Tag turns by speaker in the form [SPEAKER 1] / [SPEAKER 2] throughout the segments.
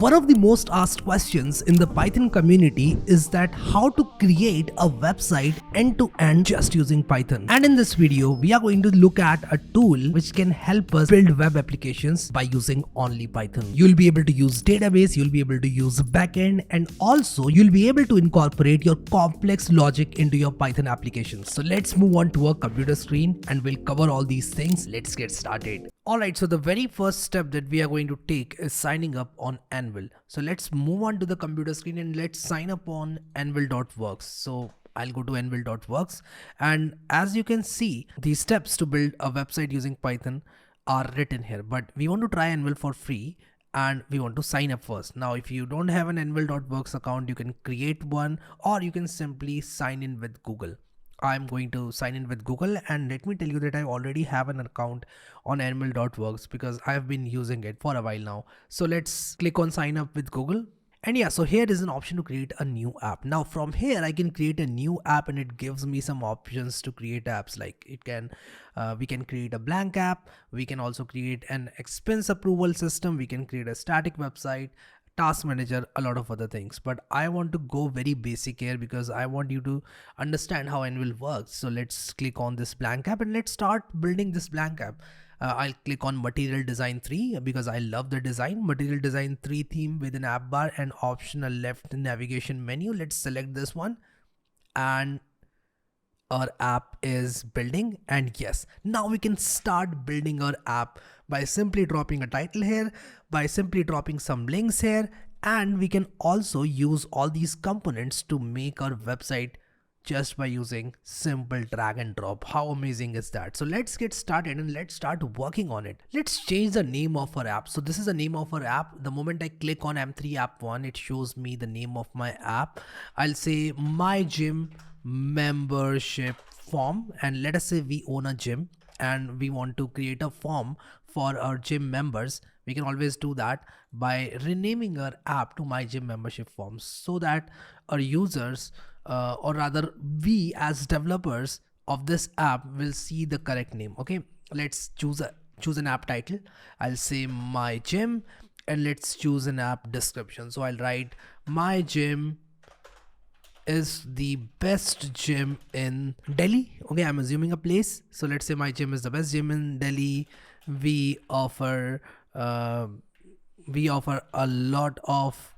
[SPEAKER 1] One of the most asked questions in the Python community is that how to create a website end to end just using Python. And in this video, we are going to look at a tool which can help us build web applications by using only Python. You'll be able to use database, you'll be able to use backend, and also you'll be able to incorporate your complex logic into your Python applications. So let's move on to our computer screen and we'll cover all these things. Let's get started. Alright, so the very first step that we are going to take is signing up on Anvil. So let's move on to the computer screen and let's sign up on anvil.works. So I'll go to anvil.works, and as you can see, the steps to build a website using Python are written here, but we want to try Anvil for free and we want to sign up first. Now, if you don't have an anvil.works account, you can create one or you can simply sign in with Google. I'm going to sign in with Google, and let me tell you that I already have an account on anvil.works because I've been using it for a while now. So let's click on sign up with Google. And yeah, so here is an option to create a new app. Now from here I can create a new app and it gives me some options to create apps. Like we can create a blank app, we can also create an expense approval system, we can create a static website, task manager, a lot of other things, but I want to go very basic here because I want you to understand how Anvil works. So let's click on this blank app and let's start building this blank app. I'll click on Material Design 3 because I love the design. Material Design 3 theme with an app bar and optional left navigation menu. Let's select this one, and our app is building. And yes, now we can start building our app by simply dropping a title here, by simply dropping some links here, and we can also use all these components to make our website just by using simple drag and drop. How amazing is that? So let's get started and let's start working on it. Let's change the name of our app. So this is the name of our app. The moment I click on M3 app 1, it shows me the name of my app. I'll say my gym membership form, and let us say we own a gym and we want to create a form for our gym members. We can always do that by renaming our app to my gym membership form so that our users or rather we as developers of this app will see the correct name. Okay, let's choose an app title. I'll say my gym, and let's choose an app description. So I'll write my gym is the best gym in Delhi. Okay, I'm assuming a place. So let's say my gym is the best gym in Delhi. We offer a lot of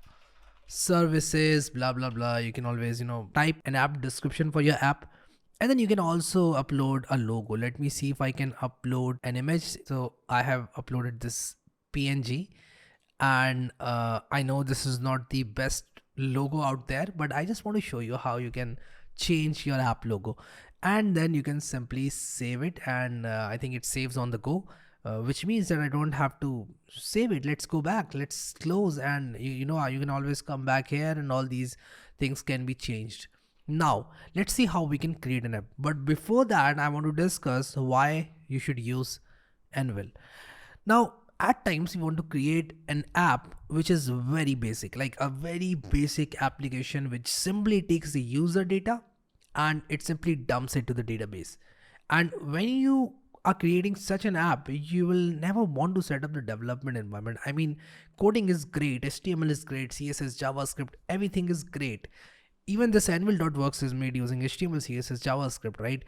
[SPEAKER 1] services, blah blah blah. You can always type an app description for your app, and then you can also upload a logo. Let me see if I can upload an image. So I have uploaded this PNG, and I know this is not the best logo out there, but I just want to show you how you can change your app logo, and then you can simply save it, and I think it saves on the go, which means that I don't have to save it. Let's go back, let's close, and you can always come back here and all these things can be changed. Now let's see how we can create an app, but before that I want to discuss why you should use Anvil. Now at times we want to create an app which is very basic, like a very basic application which simply takes the user data and it simply dumps it to the database. And when you are creating such an app, you will never want to set up the development environment. I mean, coding is great, HTML is great, CSS, JavaScript, everything is great. Even this anvil.works is made using HTML, CSS, JavaScript, right?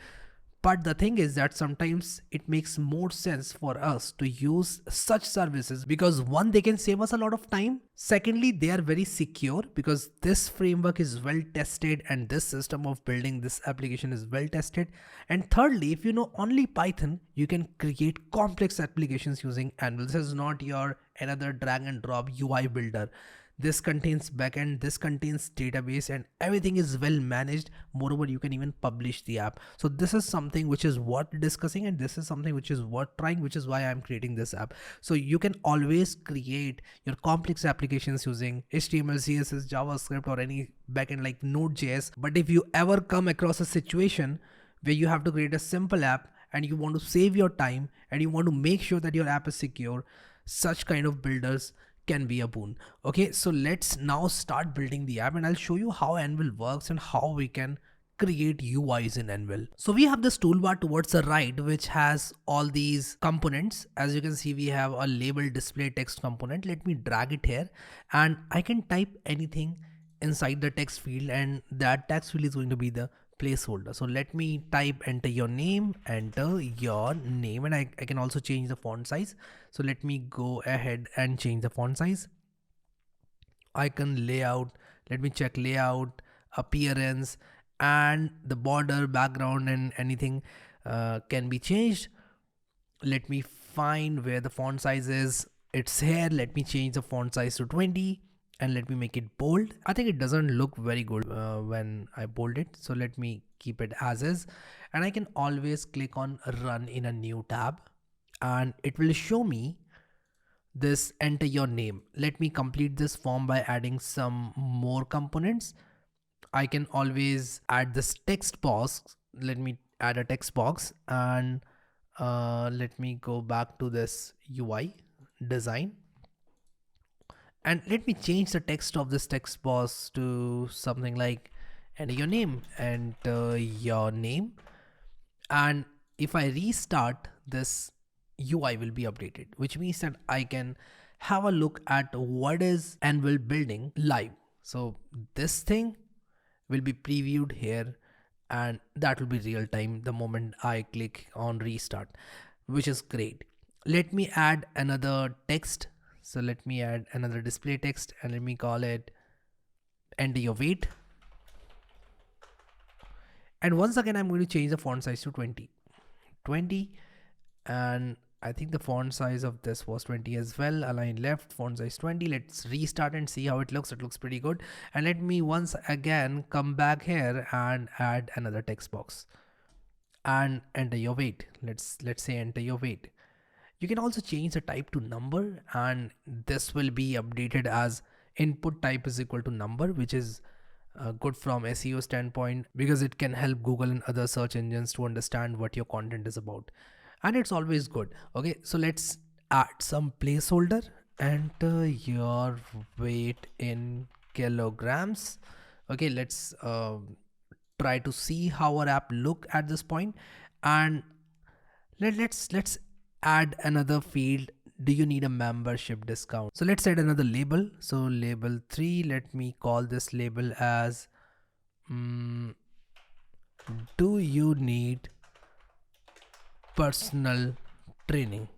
[SPEAKER 1] But the thing is that sometimes it makes more sense for us to use such services because one, they can save us a lot of time. Secondly, they are very secure because this framework is well tested and this system of building this application is well tested. And thirdly, if you know only Python, you can create complex applications using Anvil. This is not your another drag and drop UI builder. This contains backend, this contains database, and everything is well managed. Moreover, you can even publish the app. So this is something which is worth discussing, and this is something which is worth trying, which is why I'm creating this app. So you can always create your complex applications using HTML, CSS, JavaScript, or any backend like Node.js. But if you ever come across a situation where you have to create a simple app and you want to save your time and you want to make sure that your app is secure, such kind of builders can be a boon. Okay, so let's now start building the app and I'll show you how Anvil works and how we can create UIs in Anvil. So we have this toolbar towards the right which has all these components. As you can see, we have a label display text component. Let me drag it here and I can type anything inside the text field, and that text field is going to be the placeholder. So let me type enter your name, and I can also change the font size. So let me go ahead and change the font size. Icon layout, let me check layout, appearance, and the border, background, and anything can be changed. Let me find where the font size is. It's here. Let me change the font size to 20 and let me make it bold. I think it doesn't look very good when I bold it, so let me keep it as is, and I can always click on run in a new tab and it will show me this enter your name. Let me complete this form by adding some more components. I can always add this text box. Let me add a text box, and let me go back to this UI design, and let me change the text of this text box to something like enter your name, enter your name. And if I restart, this UI will be updated, which means that I can have a look at what is Anvil building live. So this thing will be previewed here, and that will be real time the moment I click on restart, which is great. Let me add another text. So let me add another display text and let me call it enter your weight. And once again, I'm going to change the font size to 20, and I think the font size of this was 20 as well. Align left, font size 20. Let's restart and see how it looks. It looks pretty good. And let me once again come back here and add another text box and enter your weight. Let's say enter your weight. You can also change the type to number, and this will be updated as input type is equal to number, which is good from SEO standpoint because it can help Google and other search engines to understand what your content is about. And it's always good. Okay, so let's add some placeholder. Enter your weight in kilograms. Okay, let's try to see how our app look at this point, and let's add another field. Do you need a membership discount? So let's add another label. So label 3, let me call this label as do you need personal training?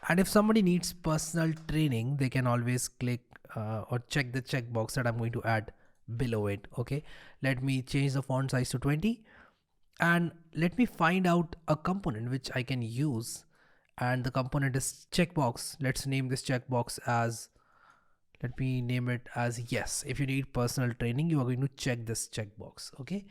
[SPEAKER 1] And if somebody needs personal training, they can always click or check the checkbox that I'm going to add below it. Okay, let me change the font size to 20 and let me find out a component which I can use, and the component is checkbox. Let's name this checkbox as, let me name it as yes. If you need personal training, you are going to check this checkbox. Okay,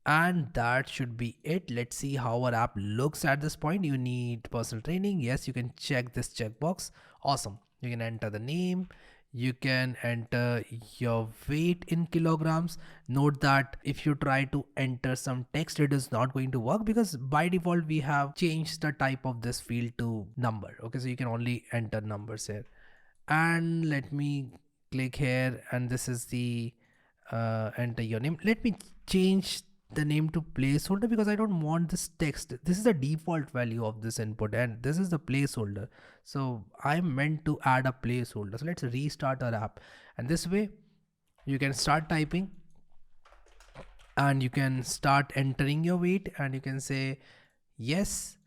[SPEAKER 1] and that should be it. Let's see how our app looks at this point. You need personal training. Yes, you can check this checkbox. Awesome. You can enter the name. You can enter your weight in kilograms. Note that if you try to enter some text, it is not going to work because by default we have changed the type of this field to number. Okay, so you can only enter numbers here. And let me click here, and this is the enter your name. Let me change the name to placeholder because I don't want this text. This is the default value of this input and this is the placeholder. So I'm meant to add a placeholder. So let's restart our app, and this way you can start typing and you can start entering your weight, and you can say yes.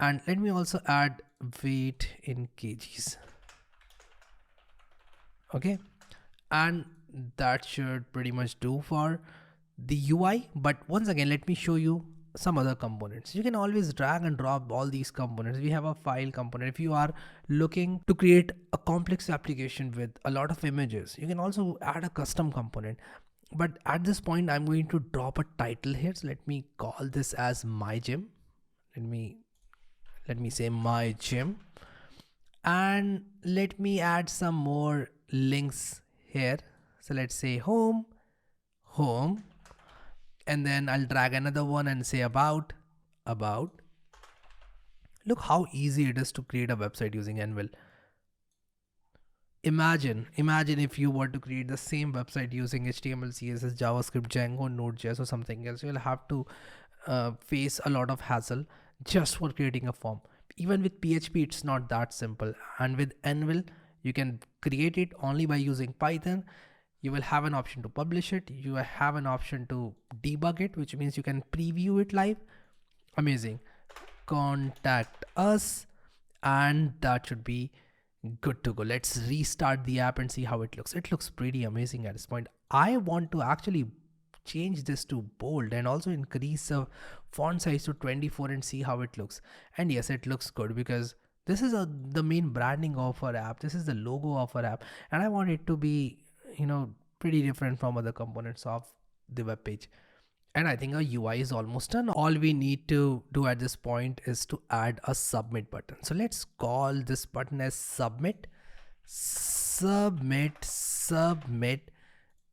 [SPEAKER 1] And let me also add weight in kgs. Okay, and that should pretty much do for the UI. But once again, let me show you some other components. You can always drag and drop all these components. We have a file component. If you are looking to create a complex application with a lot of images, you can also add a custom component. But at this point, I'm going to drop a title here. So let me call this as my gym. Let me say my gym, and let me add some more links here. So let's say home, and then I'll drag another one and say about. Look how easy it is to create a website using Anvil. Imagine if you were to create the same website using HTML, CSS, JavaScript, Django, Node.js or something else. You'll have to face a lot of hassle just for creating a form. Even with PHP, it's not that simple. And with Anvil, you can create it only by using Python. You will have an option to publish it. You have an option to debug it, which means you can preview it live. Amazing. Contact us, and that should be good to go. Let's restart the app and see how it looks. It looks pretty amazing at this point. I want to actually change this to bold and also increase the font size to 24 and see how it looks. And yes, it looks good because this is the main branding of our app. This is the logo of our app, and I want it to be, pretty different from other components of the web page. And I think our UI is almost done. All we need to do at this point is to add a submit button. So let's call this button as submit,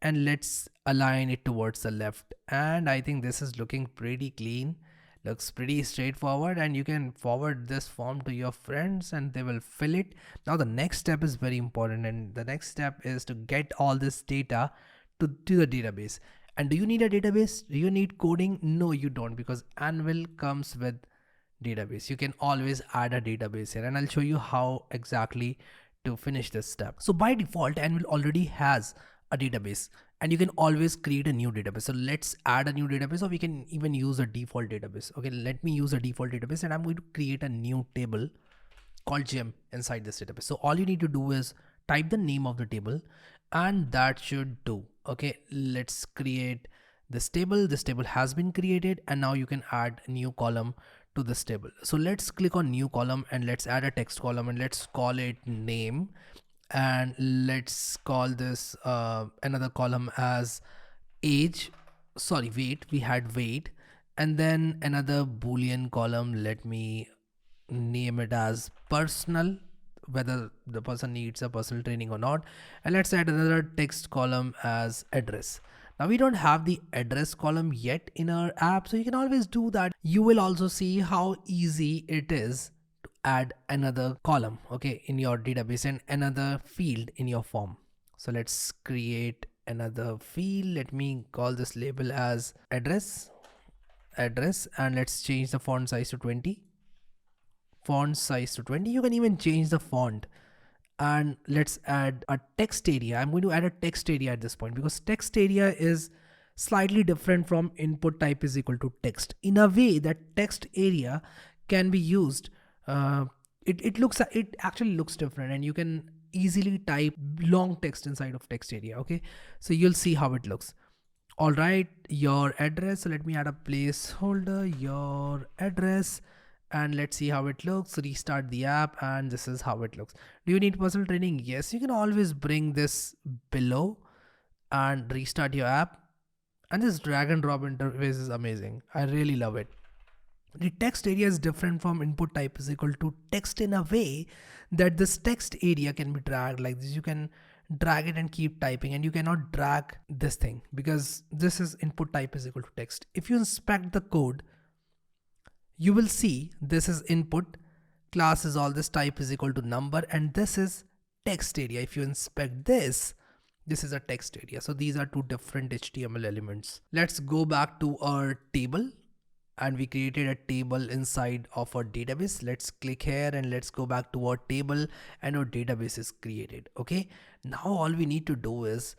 [SPEAKER 1] and let's align it towards the left. And I think this is looking pretty clean, looks pretty straightforward, and you can forward this form to your friends and they will fill it. Now the next step is very important, and the next step is to get all this data to the database. And do you need a database? Do you need coding? No, you don't, because Anvil comes with database. You can always add a database here, and I'll show you how exactly to finish this step. So by default, Anvil already has a database, and you can always create a new database. So let's add a new database, or we can even use a default database. Okay, let me use a default database, and I'm going to create a new table called gem inside this database. So all you need to do is type the name of the table, and that should do. Okay, let's create this table. This table has been created, and now you can add a new column to this table. So let's click on new column and let's add a text column, and let's call it name, and let's call this another column as age. Sorry, weight. We had weight, and then another boolean column. Let me name it as personal, whether the person needs a personal training or not. And let's add another text column as address. Now we don't have the address column yet in our app, so you can always do that. You will also see how easy it is to add another column, okay, in your database and another field in your form. So let's create another field. Let me call this label as address, and let's change the font size to 20. Font size to 20. You can even change the font, and let's add a text area. I'm going to add a text area at this point because text area is slightly different from input type is equal to text, in a way that text area can be used. It actually looks different, and you can easily type long text inside of text area. Okay, so you'll see how it looks. All right, your address. So let me add a placeholder, your address, and let's see how it looks. Restart the app, and this is how it looks. Do you need personal training? Yes, you can always bring this below and restart your app. And this drag and drop interface is amazing. I really love it. The text area is different from input type is equal to text in a way that this text area can be dragged like this. You can drag it and keep typing, and you cannot drag this thing because this is input type is equal to text. If you inspect the code, you will see this is input, class is all this, type is equal to number, and this is text area. If you inspect this, this is a text area. So these are two different HTML elements. Let's go back to our table, and we created a table inside of our database. Let's click here and let's go back to our table, and our database is created. Okay, now all we need to do is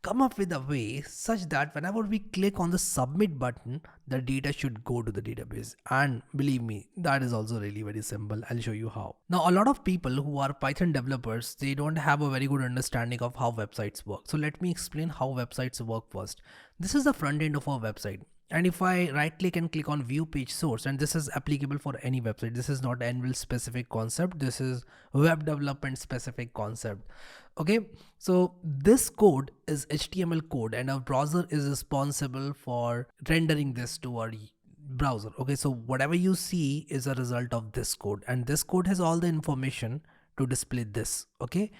[SPEAKER 1] come up with a way such that whenever we click on the submit button, the data should go to the database. And believe me, that is also really very simple. I'll show you how. Now, a lot of people who are Python developers, they don't have a very good understanding of how websites work. So let me explain how websites work first. This is the front end of our website. And if I right click and click on view page source, and this is applicable for any website, this is not Anvil specific concept, this is web development specific concept. Okay, so this code is HTML code, and our browser is responsible for rendering this to our browser. Okay, so whatever you see is a result of this code, and this code has all the information to display this. Okay,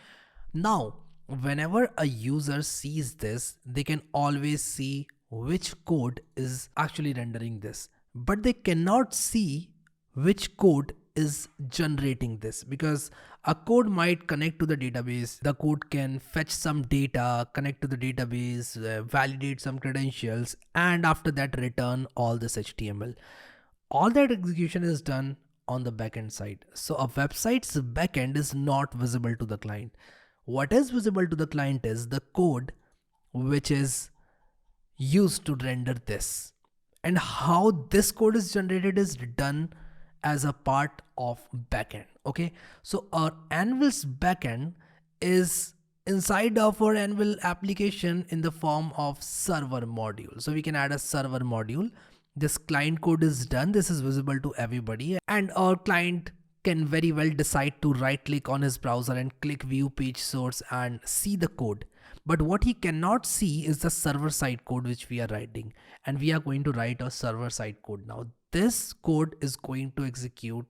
[SPEAKER 1] now whenever a user sees this, they can always see which code is actually rendering this, but they cannot see which code is generating this, because A code might connect to the database. The code can fetch some data, connect to the database, validate some credentials, and after that return all this HTML. All that execution is done on the backend side. So a website's backend is not visible to the client. What is visible to the client is the code which is used to render this. And how this code is generated is done as a part of backend. Okay, so our Anvil's backend is inside of our Anvil application in the form of server module. So we can add a server module. This client code is done. This is visible to everybody, and our client can very well decide to right click on his browser and click view page source and see the code. But what he cannot see is the server side code which we are writing, and we are going to write a server side code now. This code is going to execute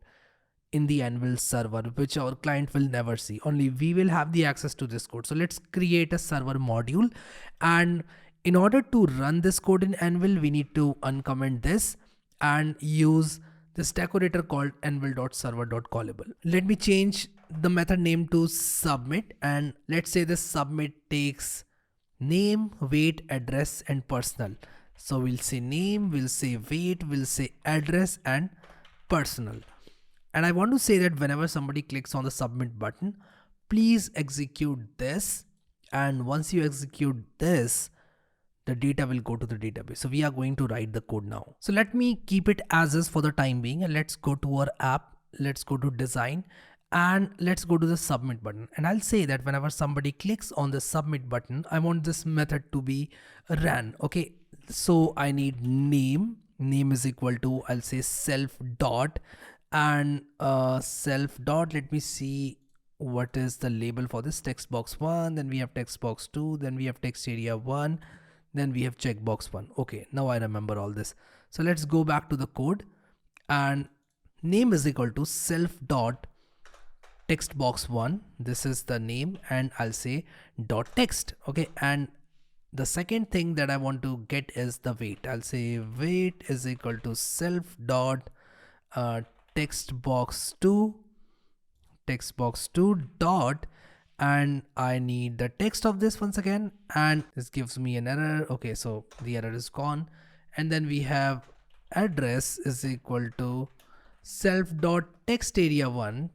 [SPEAKER 1] in the Anvil server, which our client will never see. Only we will have the access to this code. So let's create a server module, and in order to run this code in Anvil, we need to uncomment this and use this decorator called anvil.server.callable. Let me change the method name to submit, and let's say this submit takes name, weight, address, and personal. So we'll say name, we'll say weight, we'll say address and personal. And I want to say that whenever somebody clicks on the submit button, please execute this. And once you execute this, the data will go to the database. So we are going to write the code now. So let me keep it as is for the time being, and let's go to our app. Let's go to design and let's go to the submit button. And I'll say that whenever somebody clicks on the submit button, I want this method to be ran. Okay, so I need name. Name is equal to, I'll say self dot and self dot. Let me see what is the label for this. Text box 1, then we have text box 2, then we have text area 1, then we have checkbox 1. Okay, now I remember all this. So let's go back to the code, and name is equal to self dot text box 1. This is the name, and I'll say dot text. Okay, and the second thing that I want to get is the weight. I'll say weight is equal to self dot text box 2 dot, and I need the text of this once again, and this gives me an error. Okay, so the error is gone. And then we have address is equal to self dot text area 1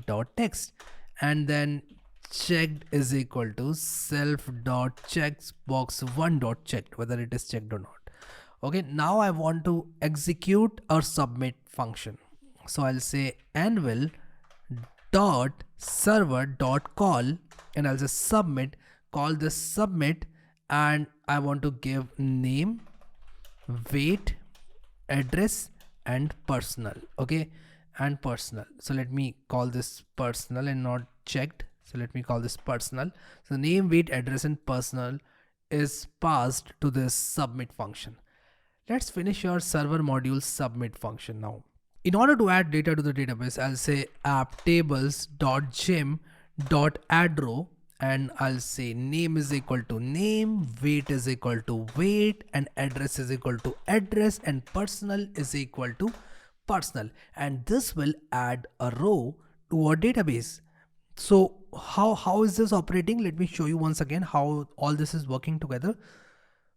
[SPEAKER 1] dot text, and then checked is equal to self dot checkbox 1 dot checked, whether it is checked or not. Okay, now I want to execute our submit function. So I'll say Anvil dot server dot call, and I'll just submit, call this submit, and I want to give name, weight, address and personal. Okay, and personal. So let me call this personal and not checked. So let me call this personal. So name, weight, address and personal is passed to this submit function. Let's finish our server module submit function now. In order to add data to the database, I'll say app tables.gem.addRow, and I'll say name is equal to name, weight is equal to weight, and address is equal to address, and personal is equal to personal. And this will add a row to our database. So how is this operating? Let me show you once again how all this is working together.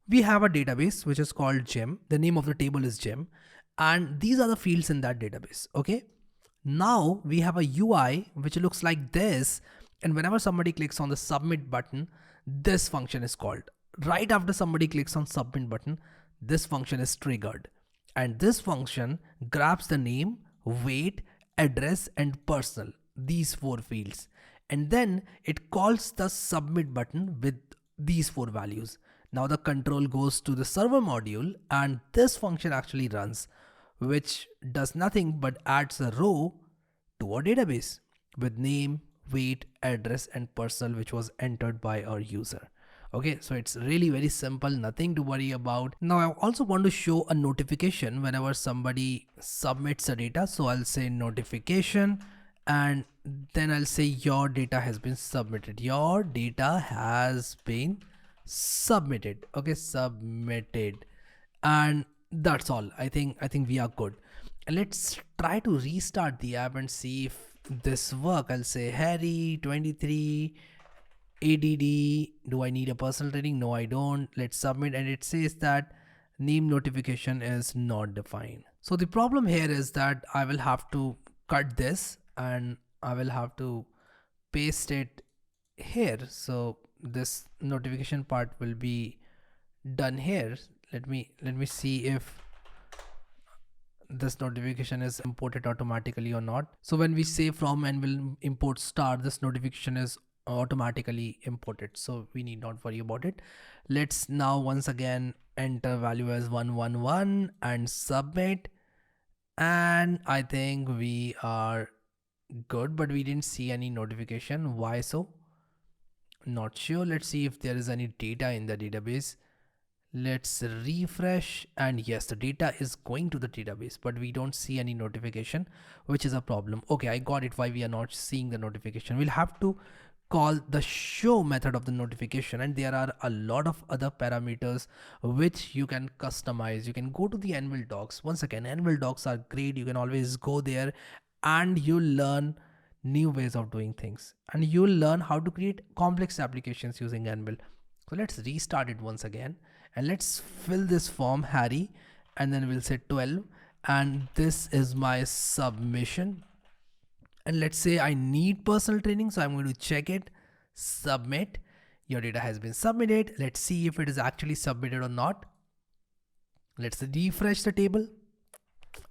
[SPEAKER 1] We have a database which is called gem. The name of the table is gem, and these are the fields in that database. Okay, now we have a UI which looks like this, and whenever somebody clicks on the submit button, this function is called. Right after somebody clicks on submit button, this function is triggered, and this function grabs the name, weight, address and personal, these 4 fields, and then it calls the submit button with these 4 values. Now the control goes to the server module, and this function actually runs, which does nothing but adds a row to our database with name, weight, address and personal, which was entered by our user. Okay, so it's really very simple, nothing to worry about. Now I also want to show a notification whenever somebody submits a data. So I'll say notification, and then I'll say your data has been submitted. Your data has been submitted. Okay, submitted, and that's all. I think we are good. And let's try to restart the app and see if this work. I'll say Harry 23 ADD. Do I need a personal training? No, I don't. Let's submit, and it says that name notification is not defined. So the problem here is that I will have to cut this and I will have to paste it here. So this notification part will be done here. Let me see if this notification is imported automatically or not. So when we say from Anvil import star, this notification is automatically imported, so we need not worry about it. Let's now once again enter value as 111 and submit, and I think we are good, but we didn't see any notification. Why so? Not sure. Let's see if there is any data in the database. Let's refresh, and yes, the data is going to the database, but we don't see any notification, which is a problem. Okay, I got it why we are not seeing the notification. We'll have to call the show method of the notification, and there are a lot of other parameters which you can customize. You can go to the Anvil docs. Once again, Anvil docs are great. You can always go there and you learn new ways of doing things, and you'll learn how to create complex applications using Anvil. So let's restart it once again, and let's fill this form Harry, and then we'll say 12, and this is my submission. And let's say I need personal training, so I'm going to check it, submit. Your data has been submitted. Let's see if it is actually submitted or not. Let's refresh the table,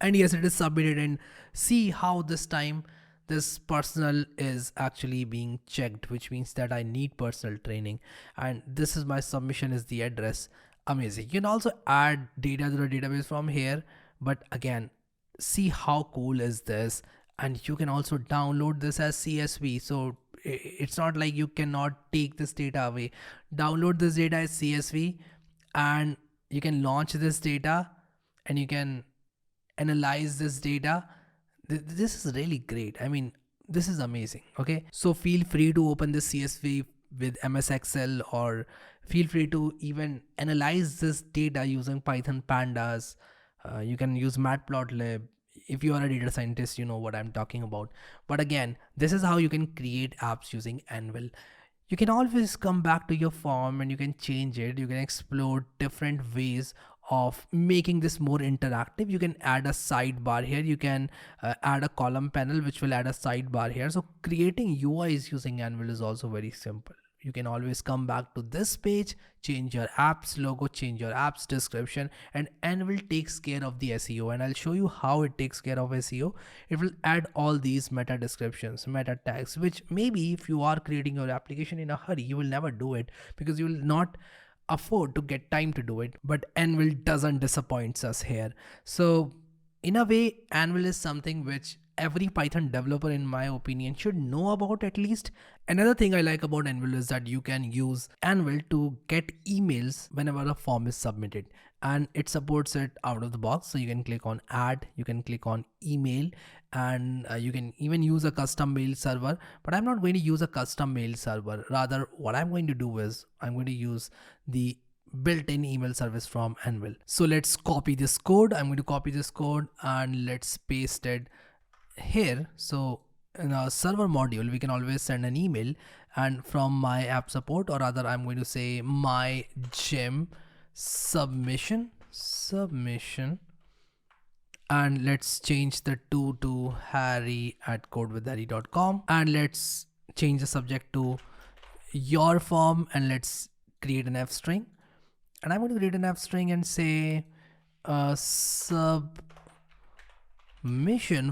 [SPEAKER 1] and yes, it is submitted. And see how this time this personal is actually being checked, which means that I need personal training, and this is my submission is the address. Amazing. You can also add data to the database from here, but again, see how cool is this. And you can also download this as CSV, so it's not like you cannot take this data away. Download this data as CSV, and you can launch this data, and you can analyze this data. This is really great. I mean, this is amazing. Okay, so feel free to open this CSV with MS Excel, or feel free to even analyze this data using Python pandas. You can use matplotlib. If you are a data scientist, you know what I'm talking about. But again, this is how you can create apps using Anvil. You can always come back to your form and you can change it. You can explore different ways of making this more interactive. You can add a sidebar here. You can add a column panel which will add a sidebar here. So creating UIs using Anvil is also very simple. You can always come back to this page, change your app's logo, change your app's description, and Anvil takes care of the SEO. And I'll show you how it takes care of SEO. It will add all these meta descriptions, meta tags, which maybe if you are creating your application in a hurry, you will never do it because you will not afford to get time to do it. But Anvil doesn't disappoint us here. So in a way, Anvil is something which every Python developer, in my opinion, should know about at least. Another thing I like about Anvil is that you can use Anvil to get emails whenever a form is submitted, and it supports it out of the box. So you can click on add, you can click on email, and you can even use a custom mail server. But I'm not going to use a custom mail server. Rather, what I'm going to do is I'm going to use the built-in email service from Anvil. So let's copy this code. I'm going to copy this code and let's paste it here. So in our server module, we can always send an email, and from my app support, or rather I'm going to say my gem submission, and let's change the to harry@codewithharry.com, and let's change the subject to your form, and let's create an F string. And I'm going to create an F string and say submission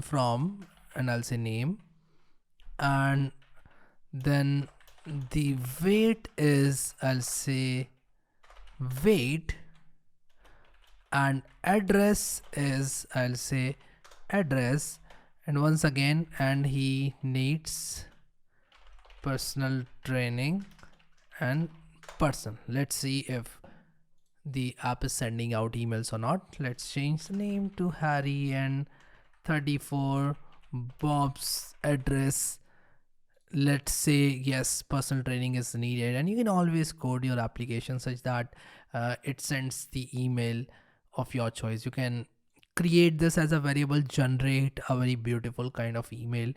[SPEAKER 1] from, and I'll say name, and then the weight is, I'll say weight, and address is, I'll say address, and once again, and he needs personal training and person. Let's see if the app is sending out emails or not. Let's change the name to Harry, and 34 Bob's address. Let's say yes, personal training is needed, and you can always code your application such that it sends the email of your choice. You can create this as a variable, generate a very beautiful kind of email,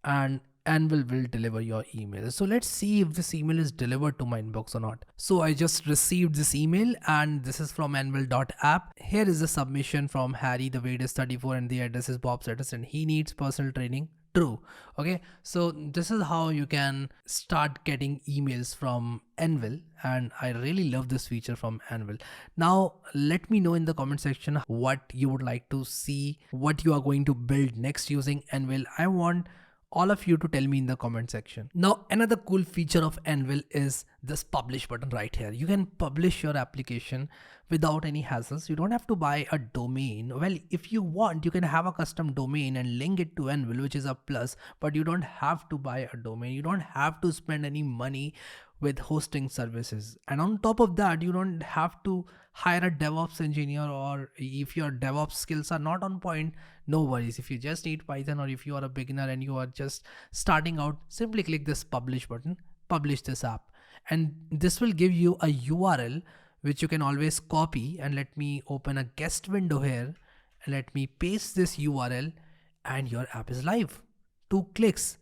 [SPEAKER 1] and Anvil will deliver your email. So let's see if this email is delivered to my inbox or not. So I just received this email and this is from anvil.app. Here is the submission from Harry. The weight is 34 and the address is Bob's address and he needs personal training. True. Okay, so this is how you can start getting emails from Anvil, and I really love this feature from Anvil. Now let me know in the comment section what you would like to see, what you are going to build next using Anvil. I want all of you to tell me in the comment section. Now another cool feature of Anvil is this publish button right here. You can publish your application without any hassles. You don't have to buy a domain. Well, if you want, you can have a custom domain and link it to Anvil, which is a plus, but you don't have to buy a domain. You don't have to spend any money with hosting services, and on top of that you don't have to hire a DevOps engineer, or if your DevOps skills are not on point, no worries. If you just need Python, or if you are a beginner and you are just starting out, simply click this publish button, publish this app, and this will give you a URL which you can always copy. And let me open a guest window here and let me paste this URL and your app is live. 2 clicks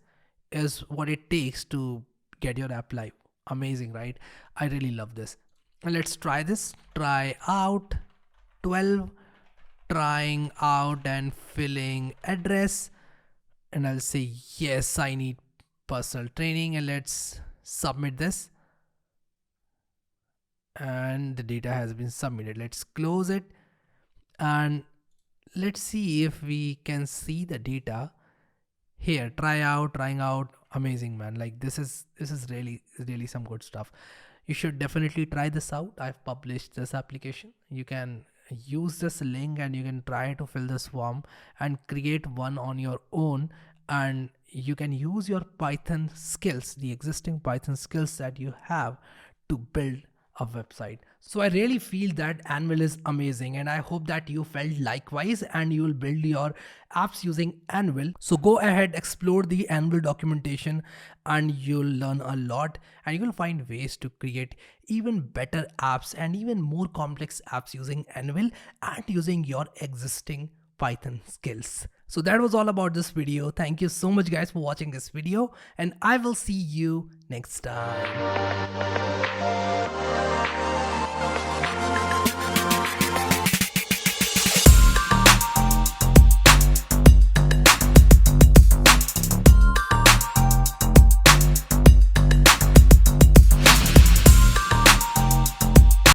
[SPEAKER 1] is what it takes to get your app live. Amazing, right? I really love this. And let's try this. Try out 12, trying out and filling address, and I'll say yes, I need personal training, and let's submit this. And the data has been submitted. Let's close it and let's see if we can see the data here. Try out, trying out. Amazing, man. Like this is really some good stuff. You should definitely try this out. I've published this application. You can use this link and you can try to fill this form and create one on your own, and you can use your Python skills, the existing Python skills that you have, to build a website. So I really feel that Anvil is amazing, and I hope that you felt likewise and you will build your apps using Anvil. So go ahead, explore the Anvil documentation, and you'll learn a lot, and you will find ways to create even better apps and even more complex apps using Anvil and using your existing Python skills. So that was all about this video. Thank you so much guys for watching this video, and I will see you next time.